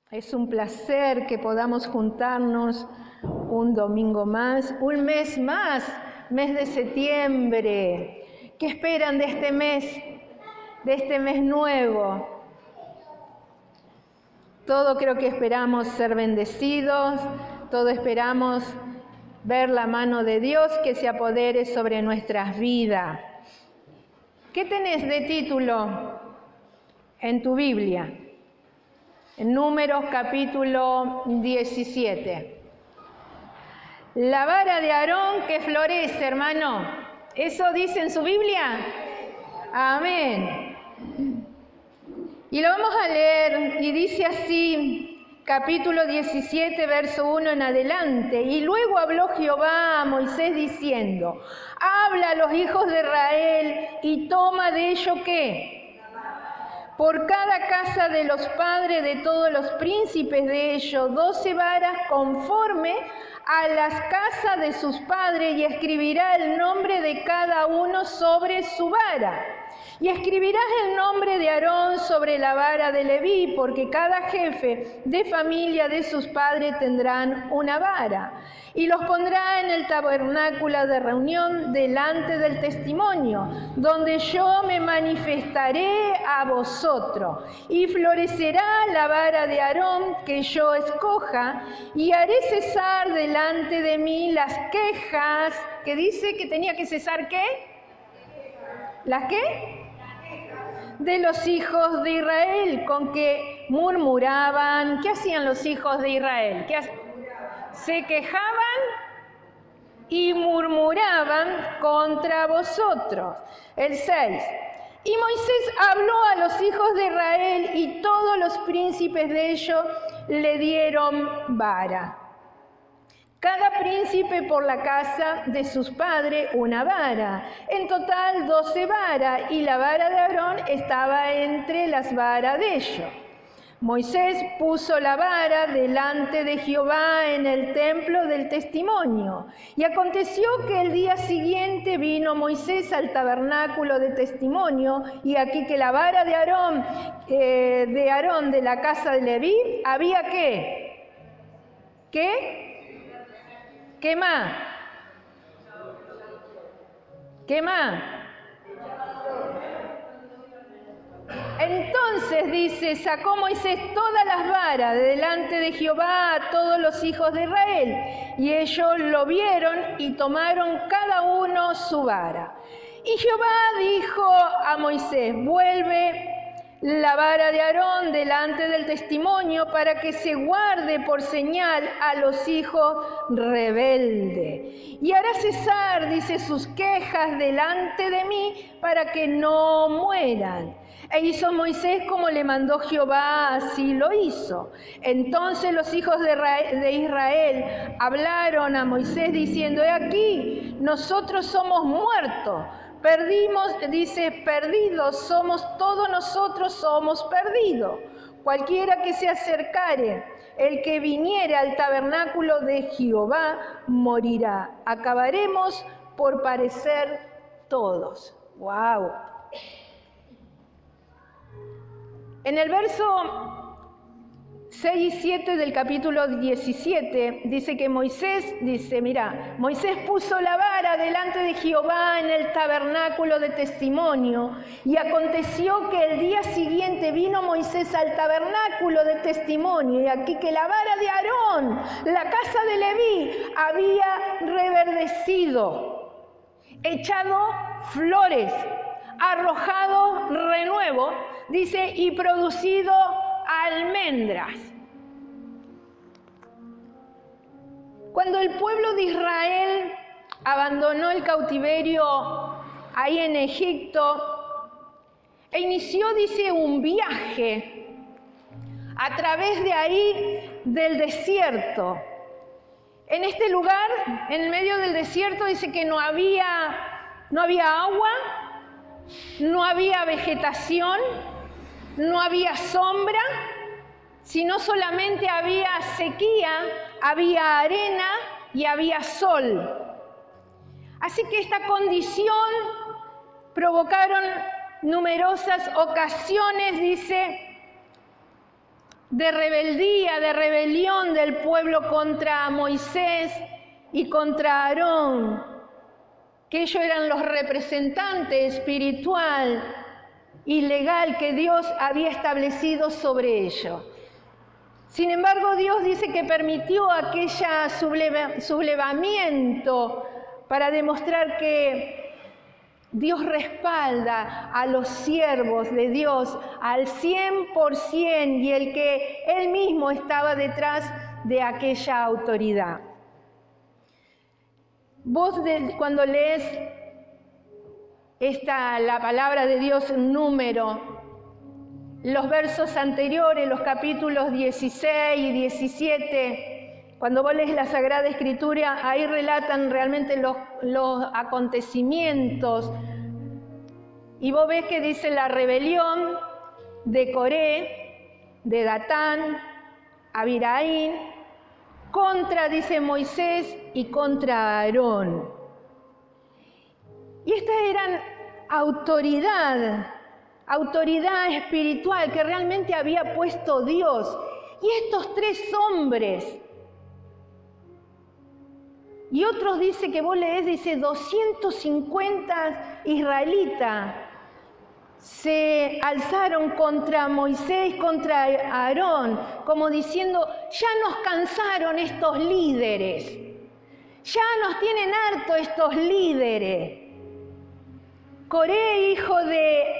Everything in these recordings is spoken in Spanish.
Es un placer que podamos juntarnos un domingo más, un mes más, mes de septiembre. ¿Qué esperan de este mes nuevo? Todo creo que esperamos ser bendecidos, todo esperamos ver la mano de Dios que se apodere sobre nuestras vidas. ¿Qué tenés de título en tu Biblia? En Números capítulo 17. La vara de Aarón que florece, hermano. ¿Eso dice en su Biblia? Amén. Y lo vamos a leer y dice así, capítulo 17, verso 1 en adelante. Y luego habló Jehová a Moisés diciendo, habla a los hijos de Israel y toma de ello ¿qué? Por cada casa de los padres de todos los príncipes de ellos, 12 varas conforme a las casas de sus padres, y escribirá el nombre de cada uno sobre su vara. Y escribirás el nombre de Aarón sobre la vara de Leví, porque cada jefe de familia de sus padres tendrán una vara. Y los pondrá en el tabernáculo de reunión delante del testimonio, donde yo me manifestaré a vosotros. Y florecerá la vara de Aarón que yo escoja, y haré cesar delante de mí las quejas, que dice que tenía que cesar ¿qué? ¿Las qué? De los hijos de Israel, con que murmuraban. ¿Qué hacían los hijos de Israel? Se quejaban y murmuraban contra vosotros. El 6. Y Moisés habló a los hijos de Israel, y todos los príncipes de ellos le dieron vara. Cada príncipe por la casa de sus padres una vara, en total 12 varas, y la vara de Aarón estaba entre las varas de ellos. Moisés puso la vara delante de Jehová en el templo del testimonio. Y aconteció que el día siguiente vino Moisés al tabernáculo de testimonio, y aquí que la vara de Aarón de la casa de Leví había ¿qué? ¿Qué? ¿Qué más? ¿Qué más? Entonces dice, sacó Moisés todas las varas de delante de Jehová a todos los hijos de Israel, y ellos lo vieron y tomaron cada uno su vara. Y Jehová dijo a Moisés, vuelve la vara de Aarón delante del testimonio para que se guarde por señal a los hijos rebeldes. Y hará cesar, dice, sus quejas delante de mí para que no mueran. E hizo Moisés como le mandó Jehová, así lo hizo. Entonces los hijos de Israel hablaron a Moisés diciendo, he aquí, nosotros somos muertos. Perdidos somos, todos nosotros somos perdidos. Cualquiera que se acercare, el que viniere al tabernáculo de Jehová, morirá. Acabaremos por parecer todos. ¡Wow! En el verso 6 y 7 del capítulo 17 dice que Moisés puso la vara delante de Jehová en el tabernáculo de testimonio, y aconteció que el día siguiente vino Moisés al tabernáculo de testimonio, y aquí que la vara de Aarón, la casa de Leví, había reverdecido, echado flores, arrojado renuevo, dice, y producido almendras. Cuando el pueblo de Israel abandonó el cautiverio ahí en Egipto e inició, dice, un viaje a través de ahí del desierto. En este lugar, en el medio del desierto, dice que no había agua, no había vegetación, no había sombra, sino solamente había sequía, había arena y había sol. Así que esta condición provocaron numerosas ocasiones, dice, de rebeldía, de rebelión del pueblo contra Moisés y contra Aarón, que ellos eran los representantes espiritual y legal que Dios había establecido sobre ellos. Sin embargo, Dios dice que permitió aquel sublevamiento para demostrar que Dios respalda a los siervos de Dios al 100% y el que Él mismo estaba detrás de aquella autoridad. Vos cuando lees la palabra de Dios en Número, los versos anteriores, los capítulos 16 y 17, cuando vos lees la Sagrada Escritura, ahí relatan realmente los acontecimientos. Y vos ves que dice la rebelión de Coré, de Datán, Abiraín, contra, dice Moisés, y contra Aarón. Y estas eran autoridad espiritual que realmente había puesto Dios. Y estos tres hombres, y otros dice que vos lees, dice 250 israelitas se alzaron contra Moisés, contra Aarón, como diciendo, ya nos cansaron estos líderes, ya nos tienen harto estos líderes. Coré, hijo de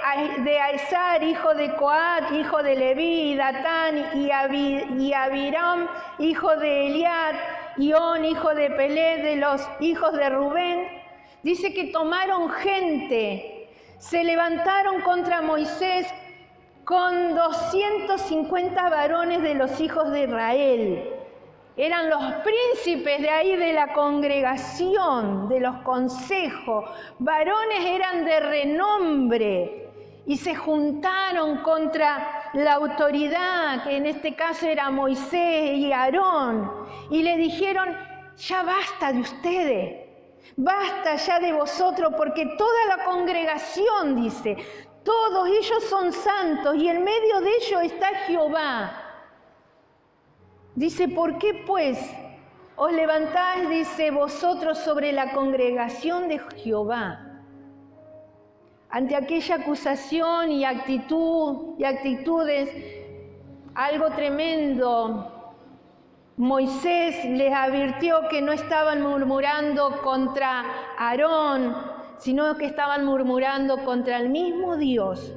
Aizar, hijo de Coat, hijo de Leví, Datán y Abiram, hijo de Eliad, y On, hijo de Pelé, de los hijos de Rubén, dice que tomaron gente, se levantaron contra Moisés con 250 varones de los hijos de Israel. Eran los príncipes de ahí de la congregación, de los consejos. Varones eran de renombre y se juntaron contra la autoridad, que en este caso era Moisés y Aarón, y le dijeron, ya basta de ustedes, basta ya de vosotros, porque toda la congregación, dice, todos ellos son santos y en medio de ellos está Jehová. Dice, ¿por qué pues os levantáis, dice, vosotros sobre la congregación de Jehová? Ante aquella acusación y actitudes, algo tremendo, Moisés les advirtió que no estaban murmurando contra Aarón, sino que estaban murmurando contra el mismo Dios.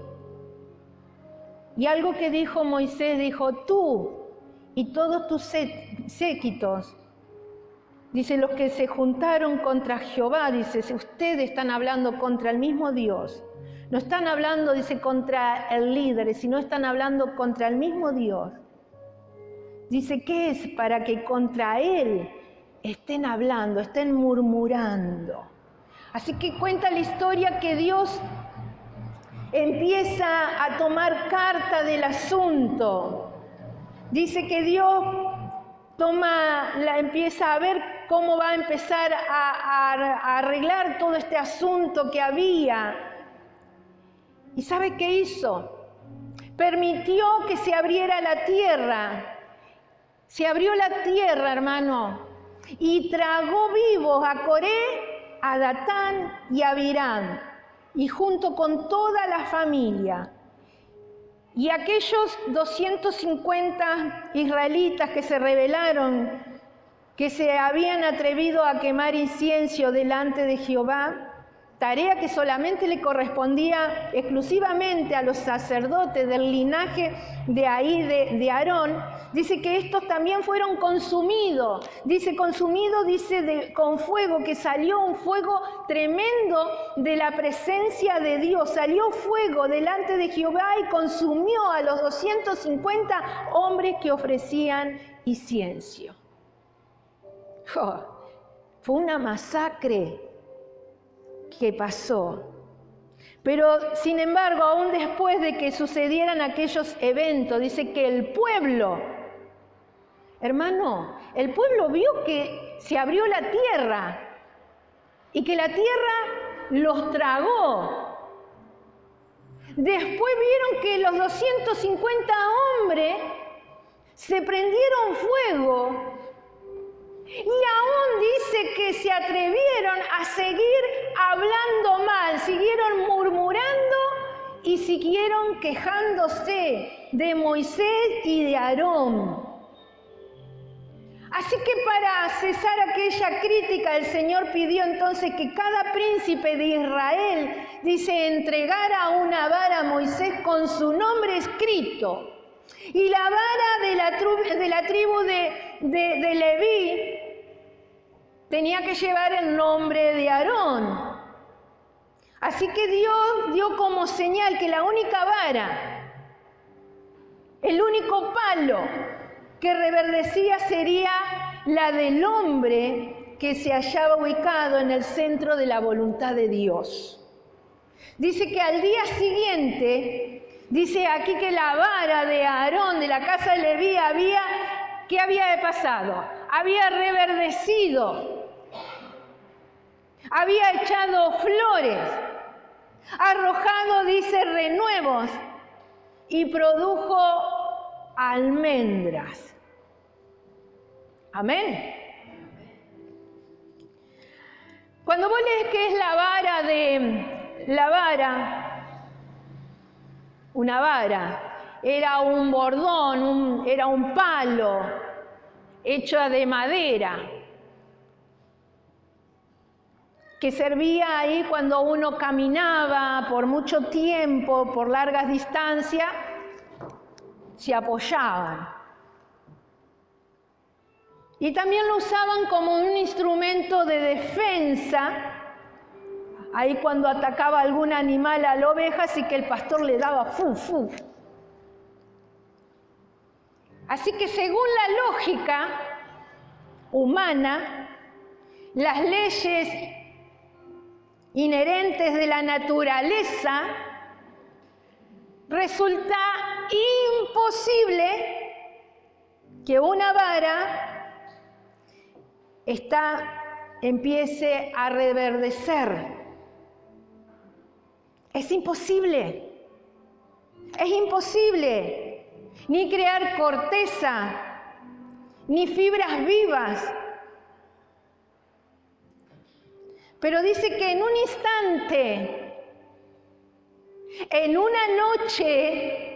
Y algo que dijo Moisés, dijo, tú y todos tus séquitos, dice, los que se juntaron contra Jehová, dice, ustedes están hablando contra el mismo Dios. No están hablando, dice, contra el líder, sino están hablando contra el mismo Dios. Dice, ¿qué es? Para que contra Él estén hablando, estén murmurando. Así que cuenta la historia que Dios empieza a tomar carta del asunto. Dice que Dios empieza a ver cómo va a empezar a arreglar todo este asunto que había. ¿Y sabe qué hizo? Permitió que se abriera la tierra. Se abrió la tierra, hermano, y tragó vivos a Coré, a Datán y a Abiram, y junto con toda la familia. Y aquellos 250 israelitas que se rebelaron, que se habían atrevido a quemar incienso delante de Jehová, tarea que solamente le correspondía exclusivamente a los sacerdotes del linaje de ahí de Aarón, dice que estos también fueron consumidos. Dice consumido, dice con fuego, que salió un fuego tremendo de la presencia de Dios. Salió fuego delante de Jehová y consumió a los 250 hombres que ofrecían incienso. Oh, fue una masacre que pasó. Pero, sin embargo, aún después de que sucedieran aquellos eventos, dice que el pueblo, hermano, el pueblo vio que se abrió la tierra y que la tierra los tragó. Después vieron que los 250 hombres se prendieron fuego y aún dice que se atrevieron a seguir hablando mal, siguieron murmurando y siguieron quejándose de Moisés y de Aarón. Así que para cesar aquella crítica, el Señor pidió entonces que cada príncipe de Israel, dice, entregara una vara a Moisés con su nombre escrito. Y la vara de la tribu de Leví tenía que llevar el nombre de Aarón. Así que Dios dio como señal que la única vara, el único palo que reverdecía sería la del hombre que se hallaba ubicado en el centro de la voluntad de Dios. Dice que al día siguiente, dice aquí que la vara de Aarón de la casa de Leví ¿qué había pasado? Había reverdecido, había echado flores, arrojado, dice, renuevos y produjo almendras. Amén. Cuando vos lees que es una vara, era un bordón, era un palo hecho de madera, que servía ahí cuando uno caminaba por mucho tiempo, por largas distancias, se apoyaban. Y también lo usaban como un instrumento de defensa, ahí cuando atacaba algún animal a la oveja, así que el pastor le daba fu. Así que según la lógica humana, las leyes inherentes de la naturaleza, resulta imposible que una vara empiece a reverdecer. Es imposible. Es imposible ni crear corteza, ni fibras vivas. Pero dice que en un instante, en una noche,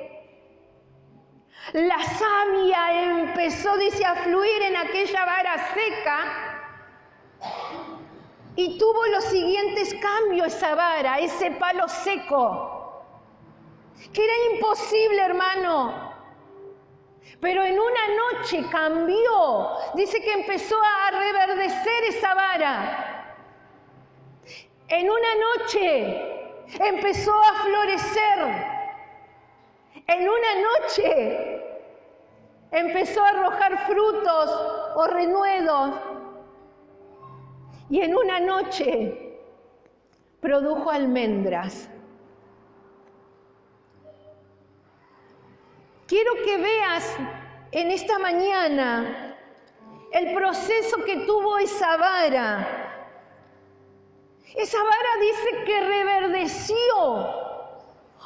la savia empezó, dice, a fluir en aquella vara seca y tuvo los siguientes cambios esa vara, ese palo seco, que era imposible, hermano. Pero en una noche cambió, dice que empezó a reverdecer esa vara. En una noche empezó a florecer. En una noche empezó a arrojar frutos o renuevos. Y en una noche produjo almendras. Quiero que veas en esta mañana el proceso que tuvo esa vara. Esa vara dice que reverdeció.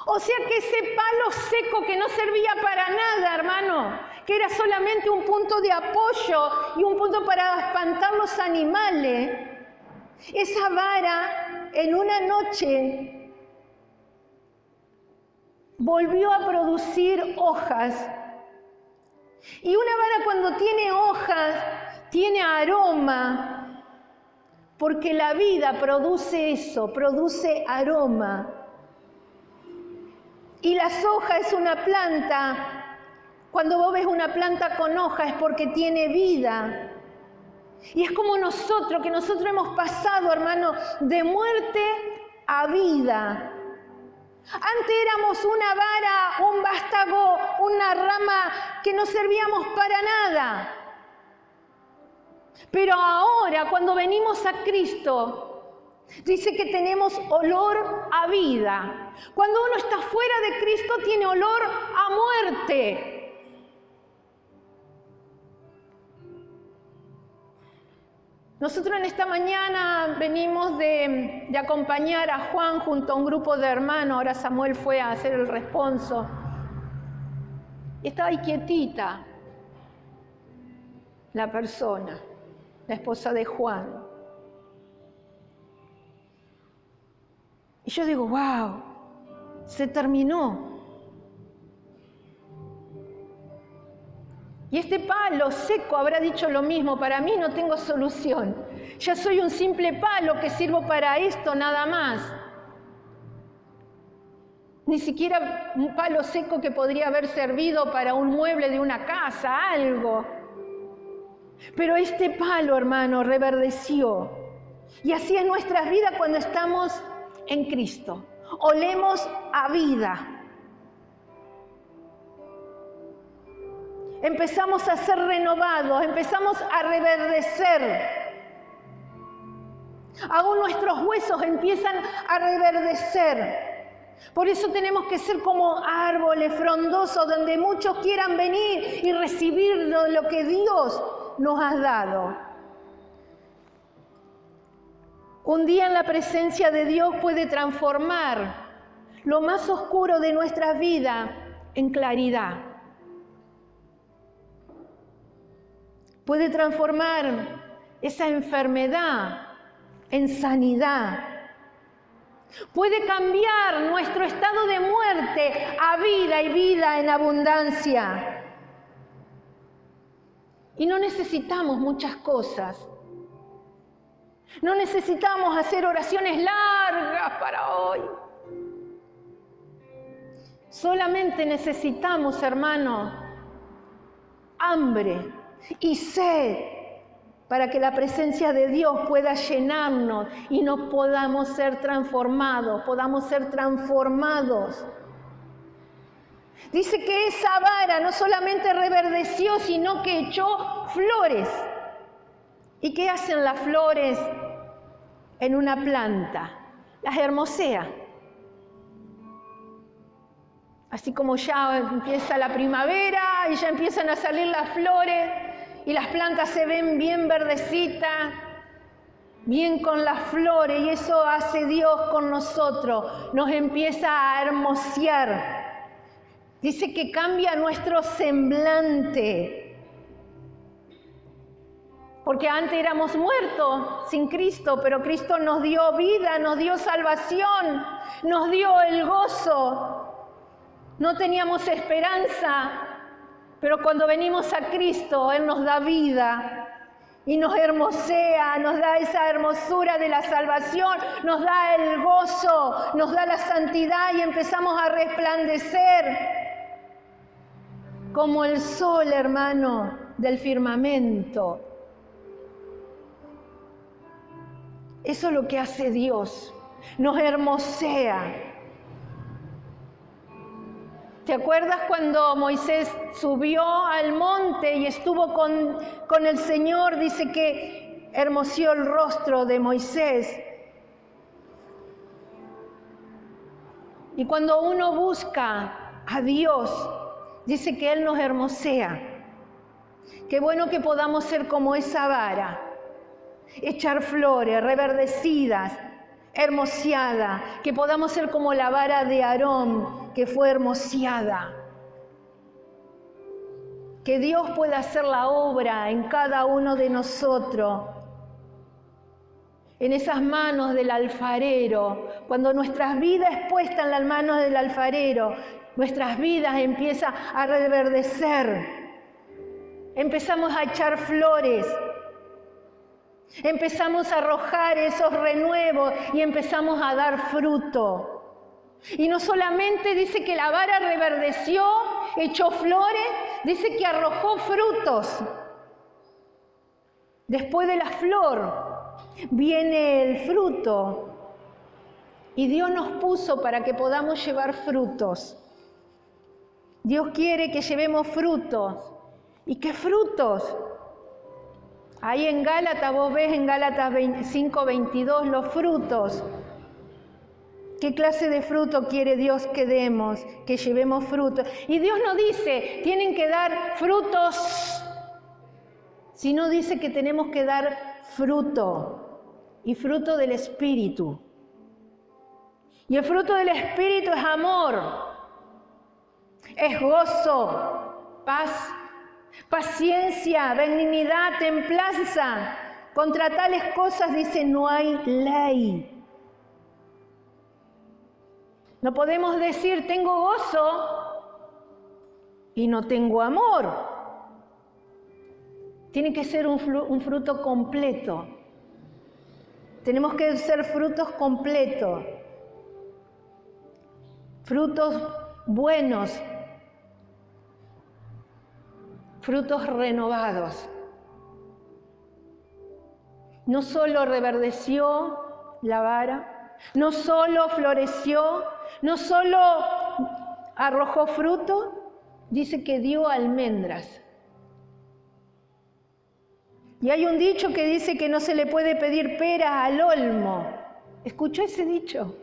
O sea que ese palo seco que no servía para nada, hermano, que era solamente un punto de apoyo y un punto para espantar los animales, esa vara en una noche volvió a producir hojas. Y una vara cuando tiene hojas, tiene aroma, porque la vida produce eso, produce aroma. Y las hojas es una planta, cuando vos ves una planta con hojas es porque tiene vida. Y es como nosotros, que nosotros hemos pasado, hermano, de muerte a vida. Antes éramos una vara, un vástago, una rama que no servíamos para nada. Pero ahora, cuando venimos a Cristo, dice que tenemos olor a vida. Cuando uno está fuera de Cristo, tiene olor a muerte. Nosotros en esta mañana venimos de acompañar a Juan junto a un grupo de hermanos. Ahora Samuel fue a hacer el responso. Y estaba ahí quietita. la persona, la esposa de Juan. Y yo digo, wow, se terminó. Y este palo seco habrá dicho lo mismo, para mí no tengo solución. Ya soy un simple palo que sirvo para esto nada más. Ni siquiera un palo seco que podría haber servido para un mueble de una casa, algo. Pero este palo, hermano, reverdeció. Y así es nuestras vidas cuando estamos en Cristo. Olemos a vida. Empezamos a ser renovados, empezamos a reverdecer. Aún nuestros huesos empiezan a reverdecer. Por eso tenemos que ser como árboles frondosos donde muchos quieran venir y recibir lo que Dios nos ha dado. Un día en la presencia de Dios puede transformar lo más oscuro de nuestra vida en claridad. Puede transformar esa enfermedad en sanidad. Puede cambiar nuestro estado de muerte a vida y vida en abundancia. Y no necesitamos muchas cosas. No necesitamos hacer oraciones largas para hoy. Solamente necesitamos, hermano, hambre y sed para que la presencia de Dios pueda llenarnos y nos podamos ser transformados, Dice que esa vara no solamente reverdeció, sino que echó flores. ¿Y qué hacen las flores en una planta? Las hermosea. Así como ya empieza la primavera y ya empiezan a salir las flores y las plantas se ven bien verdecitas, bien con las flores, y eso hace Dios con nosotros, nos empieza a hermosear. Dice que cambia nuestro semblante. Porque antes éramos muertos sin Cristo, pero Cristo nos dio vida, nos dio salvación, nos dio el gozo. No teníamos esperanza, pero cuando venimos a Cristo, Él nos da vida y nos hermosea, nos da esa hermosura de la salvación, nos da el gozo, nos da la santidad y empezamos a resplandecer como el sol, hermano, del firmamento. Eso es lo que hace Dios, nos hermosea. ¿Te acuerdas cuando Moisés subió al monte y estuvo con el Señor? Dice que hermoseó el rostro de Moisés. Y cuando uno busca a Dios, dice que Él nos hermosea. Qué bueno que podamos ser como esa vara, echar flores, reverdecidas, hermoseada, que podamos ser como la vara de Aarón, que fue hermoseada. Que Dios pueda hacer la obra en cada uno de nosotros, en esas manos del alfarero. Cuando nuestras vidas puestas en las manos del alfarero, nuestras vidas empiezan a reverdecer, empezamos a echar flores, empezamos a arrojar esos renuevos y empezamos a dar fruto. Y no solamente dice que la vara reverdeció, echó flores, dice que arrojó frutos. Después de la flor viene el fruto. Y Dios nos puso para que podamos llevar frutos. Dios quiere que llevemos frutos. ¿Y qué frutos? Ahí en Gálatas, vos ves en Gálatas 5:22 los frutos. ¿Qué clase de fruto quiere Dios que demos, que llevemos frutos? Y Dios no dice, tienen que dar frutos, sino dice que tenemos que dar fruto, y fruto del Espíritu. Y el fruto del Espíritu es amor, es gozo, paz, paciencia, benignidad, templanza. Contra tales cosas dice no hay ley. No podemos decir tengo gozo y no tengo amor. Tiene que ser un fruto completo. Tenemos que ser frutos completos. Frutos buenos. Frutos renovados. No solo reverdeció la vara, no solo floreció, no solo arrojó fruto, dice que dio almendras. Y hay un dicho que dice que no se le puede pedir peras al olmo. ¿Escuchó ese dicho?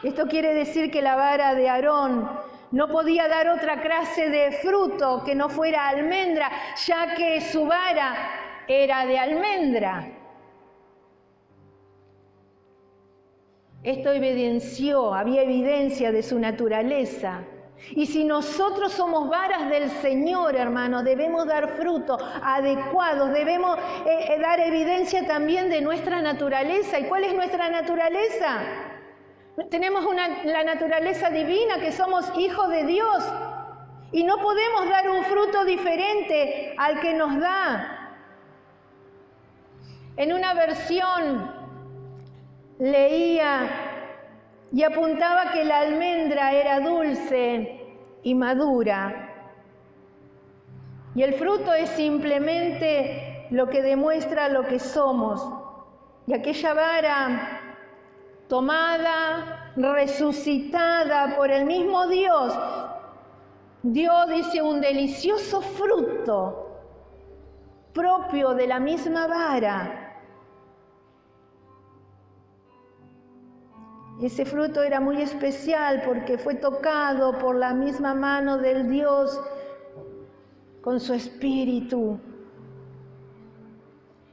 Esto quiere decir que la vara de Aarón no podía dar otra clase de fruto que no fuera almendra, ya que su vara era de almendra. Esto había evidencia de su naturaleza. Y si nosotros somos varas del Señor, hermanos, debemos dar fruto adecuados, debemos dar evidencia también de nuestra naturaleza. ¿Y cuál es nuestra naturaleza? Tenemos la naturaleza divina, que somos hijos de Dios. Y no podemos dar un fruto diferente al que nos da. En una versión leía y apuntaba que la almendra era dulce y madura. Y el fruto es simplemente lo que demuestra lo que somos. Y aquella vara tomada, resucitada por el mismo Dios, dio, dice, un delicioso fruto propio de la misma vara. Ese fruto era muy especial porque fue tocado por la misma mano del Dios con su espíritu.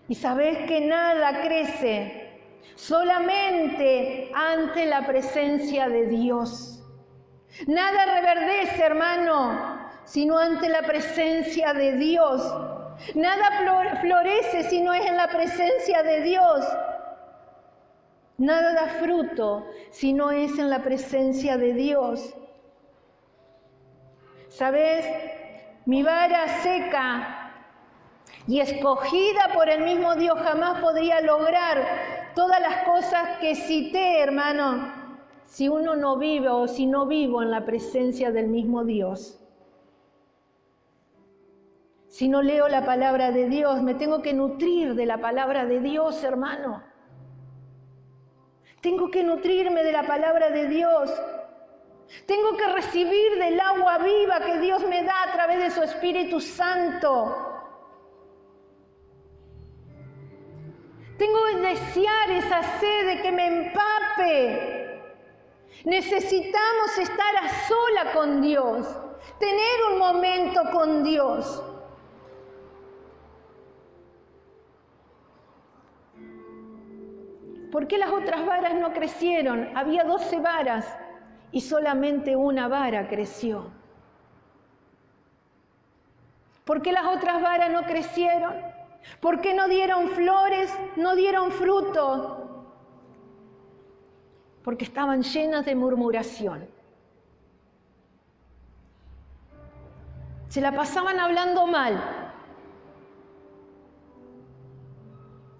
Y sabés que nada crece solamente ante la presencia de Dios. Nada reverdece, hermano, sino ante la presencia de Dios. Nada florece si no es en la presencia de Dios. Nada da fruto si no es en la presencia de Dios. ¿Sabes? Mi vara seca y escogida por el mismo Dios jamás podría lograr todas las cosas que cité, hermano, si uno no vive o si no vivo en la presencia del mismo Dios. Si no leo la palabra de Dios, me tengo que nutrir de la palabra de Dios, hermano. Tengo que nutrirme de la palabra de Dios. Tengo que recibir del agua viva que Dios me da a través de su Espíritu Santo. Tengo que desear esa sed de que me empape. Necesitamos estar a sola con Dios, tener un momento con Dios. ¿Por qué las otras varas no crecieron? Había 12 varas y solamente una vara creció. ¿Por qué las otras varas no crecieron? ¿Por qué no dieron flores, no dieron fruto? Porque estaban llenas de murmuración. Se la pasaban hablando mal.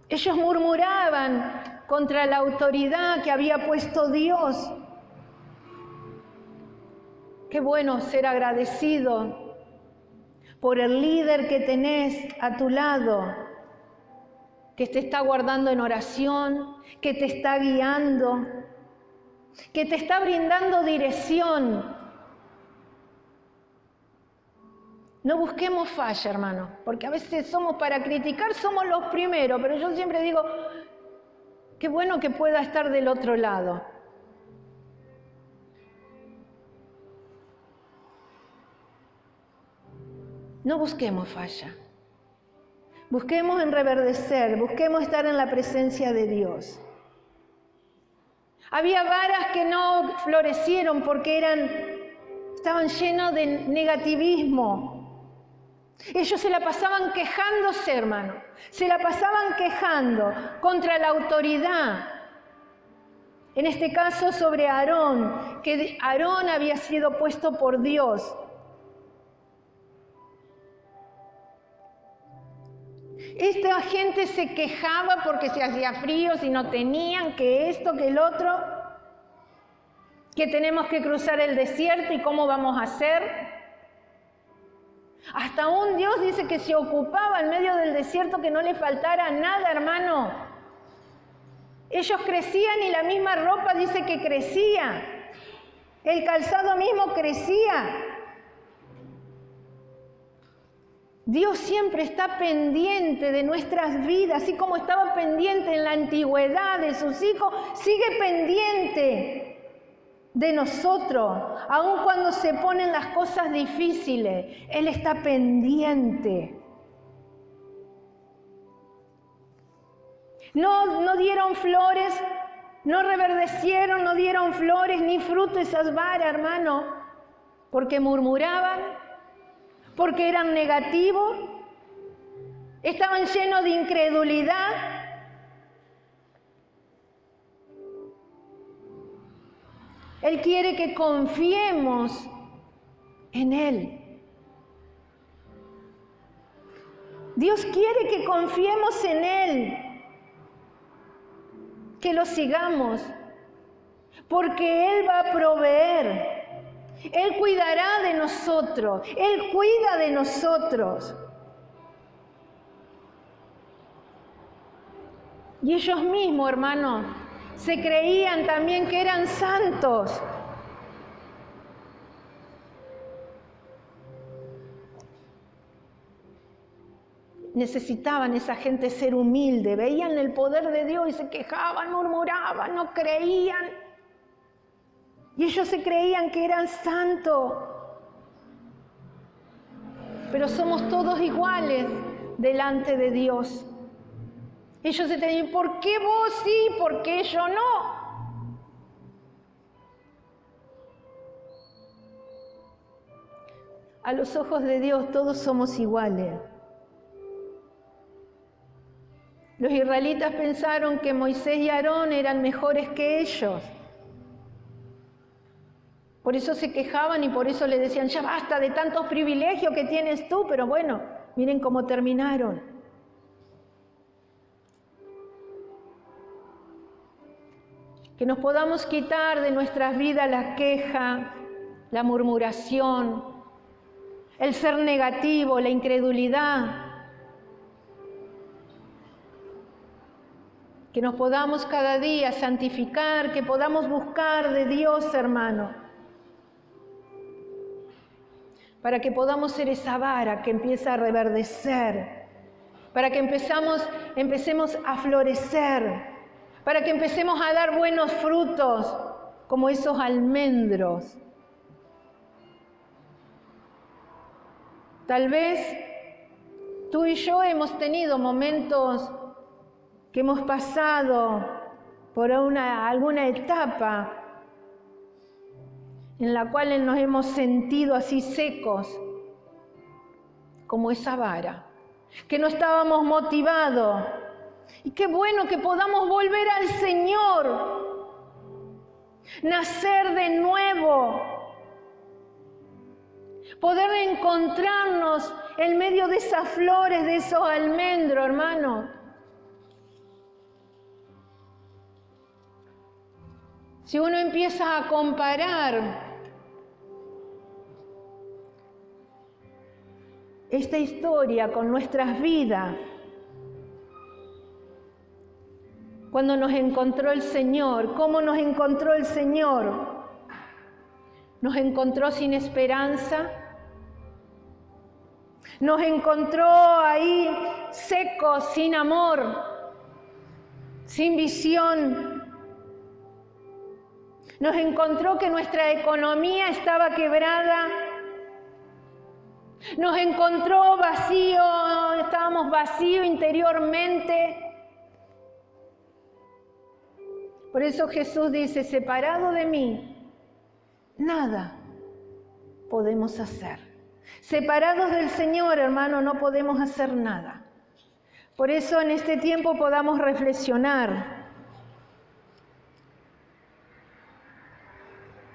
Ellos murmuraban contra la autoridad que había puesto Dios. Qué bueno ser agradecido por el líder que tenés a tu lado, que te está guardando en oración, que te está guiando, que te está brindando dirección. No busquemos falla, hermano, porque a veces para criticar somos los primeros, pero yo siempre digo, qué bueno que pueda estar del otro lado. No busquemos falla. Busquemos en reverdecer, busquemos estar en la presencia de Dios. Había varas que no florecieron porque eran estaban llenos de negativismo. Ellos se la pasaban quejándose, hermano. Se la pasaban quejando contra la autoridad. En este caso sobre Aarón, que Aarón había sido puesto por Dios. Esta gente se quejaba porque se hacía frío, si no tenían, que esto, que el otro, que tenemos que cruzar el desierto y cómo vamos a hacer. Hasta un Dios dice que se ocupaba en medio del desierto que no le faltara nada, hermano. Ellos crecían y la misma ropa dice que crecía. El calzado mismo crecía. Dios siempre está pendiente de nuestras vidas, así como estaba pendiente en la antigüedad de sus hijos, sigue pendiente de nosotros, aun cuando se ponen las cosas difíciles, Él está pendiente. No dieron flores, no reverdecieron, no dieron flores ni fruto esas varas, hermano, porque murmuraban, porque eran negativos, estaban llenos de incredulidad. Él quiere que confiemos en Él. Dios quiere que confiemos en Él, que lo sigamos, porque Él va a proveer. Él cuidará de nosotros, Él cuida de nosotros. Y ellos mismos, hermanos, se creían también que eran santos. Necesitaban esa gente ser humilde, veían el poder de Dios y se quejaban, murmuraban, no creían. Y ellos se creían que eran santos. Pero somos todos iguales delante de Dios. Ellos se tenían, ¿por qué vos sí? ¿Por qué yo no? A los ojos de Dios todos somos iguales. Los israelitas pensaron que Moisés y Aarón eran mejores que ellos. Por eso se quejaban y por eso le decían, ya basta de tantos privilegios que tienes tú, pero bueno, miren cómo terminaron. Que nos podamos quitar de nuestras vidas la queja, la murmuración, el ser negativo, la incredulidad. Que nos podamos cada día santificar, que podamos buscar de Dios, hermano. Para que podamos ser esa vara que empieza a reverdecer, para que empecemos a florecer, para que empecemos a dar buenos frutos, como esos almendros. Tal vez tú y yo hemos tenido momentos que hemos pasado por alguna etapa en la cual nos hemos sentido así secos, como esa vara, que no estábamos motivados. Y qué bueno que podamos volver al Señor, nacer de nuevo, poder encontrarnos en medio de esas flores, de esos almendros, hermano. Si uno empieza a comparar esta historia con nuestras vidas, cuando nos encontró el Señor, ¿cómo nos encontró el Señor? Nos encontró sin esperanza, nos encontró ahí secos, sin amor, sin visión. Nos encontró que nuestra economía estaba quebrada. Nos encontró vacío, estábamos vacíos interiormente. Por eso Jesús dice, separado de mí, nada podemos hacer. Separados del Señor, hermano, no podemos hacer nada. Por eso en este tiempo podamos reflexionar.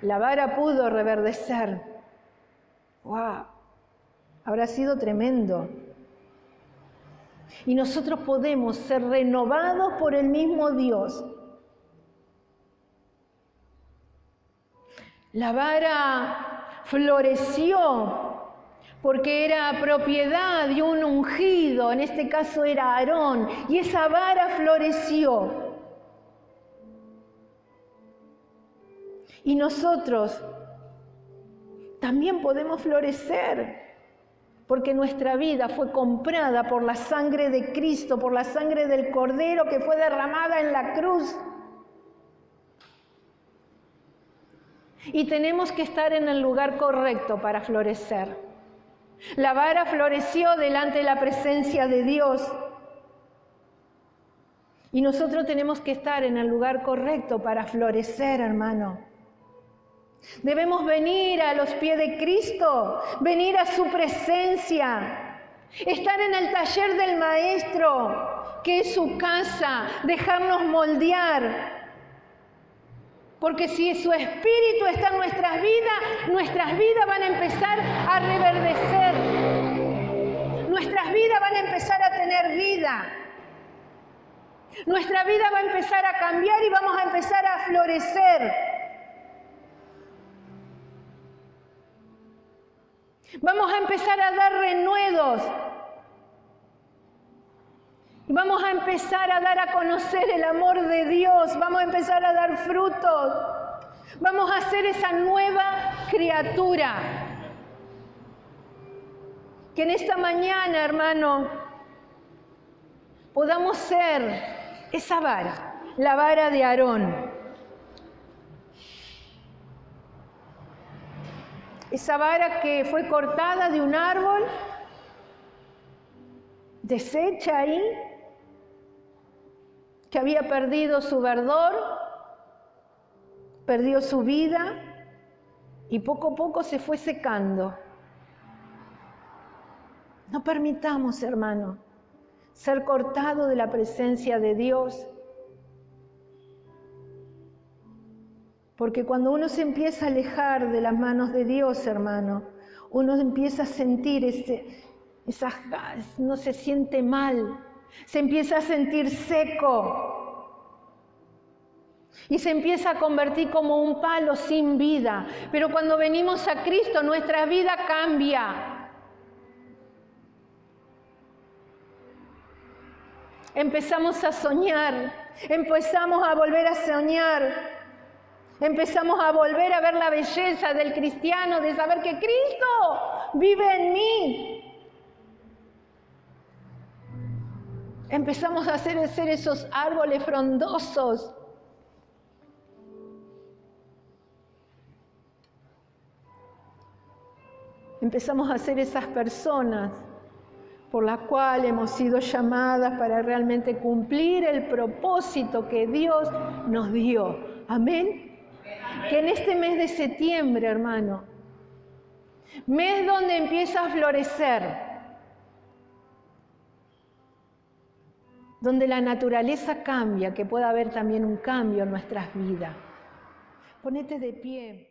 La vara pudo reverdecer. ¡Wow! Habrá sido tremendo. Y nosotros podemos ser renovados por el mismo Dios. La vara floreció porque era propiedad de un ungido, en este caso era Aarón, y esa vara floreció. Y nosotros también podemos florecer, porque nuestra vida fue comprada por la sangre de Cristo, por la sangre del Cordero que fue derramada en la cruz. Y tenemos que estar en el lugar correcto para florecer. La vara floreció delante de la presencia de Dios. Y nosotros tenemos que estar en el lugar correcto para florecer, hermano. Debemos venir a los pies de Cristo, venir a su presencia, estar en el taller del Maestro, que es su casa, dejarnos moldear. Porque si su Espíritu está en nuestras vidas van a empezar a reverdecer. Nuestras vidas van a empezar a tener vida. Nuestra vida va a empezar a cambiar y vamos a empezar a florecer. Vamos a empezar a dar renuevos. Vamos a empezar a dar a conocer el amor de Dios. Vamos a empezar a dar frutos. Vamos a ser esa nueva criatura. Que en esta mañana, hermano, podamos ser esa vara, la vara de Aarón. Esa vara que fue cortada de un árbol, deshecha ahí, que había perdido su verdor, perdió su vida y poco a poco se fue secando. No permitamos, hermano, ser cortado de la presencia de Dios. Porque cuando uno se empieza a alejar de las manos de Dios, hermano, uno empieza a sentir esas ganas, no se siente mal, se empieza a sentir seco y se empieza a convertir como un palo sin vida. Pero cuando venimos a Cristo, nuestra vida cambia. Empezamos a soñar, empezamos a volver a soñar, empezamos a volver a ver la belleza del cristiano, de saber que Cristo vive en mí. Empezamos a hacer esos árboles frondosos. Empezamos a ser esas personas por las cuales hemos sido llamadas para realmente cumplir el propósito que Dios nos dio. Amén. Que en este mes de septiembre, hermano, mes donde empieza a florecer, donde la naturaleza cambia, que pueda haber también un cambio en nuestras vidas. Ponete de pie.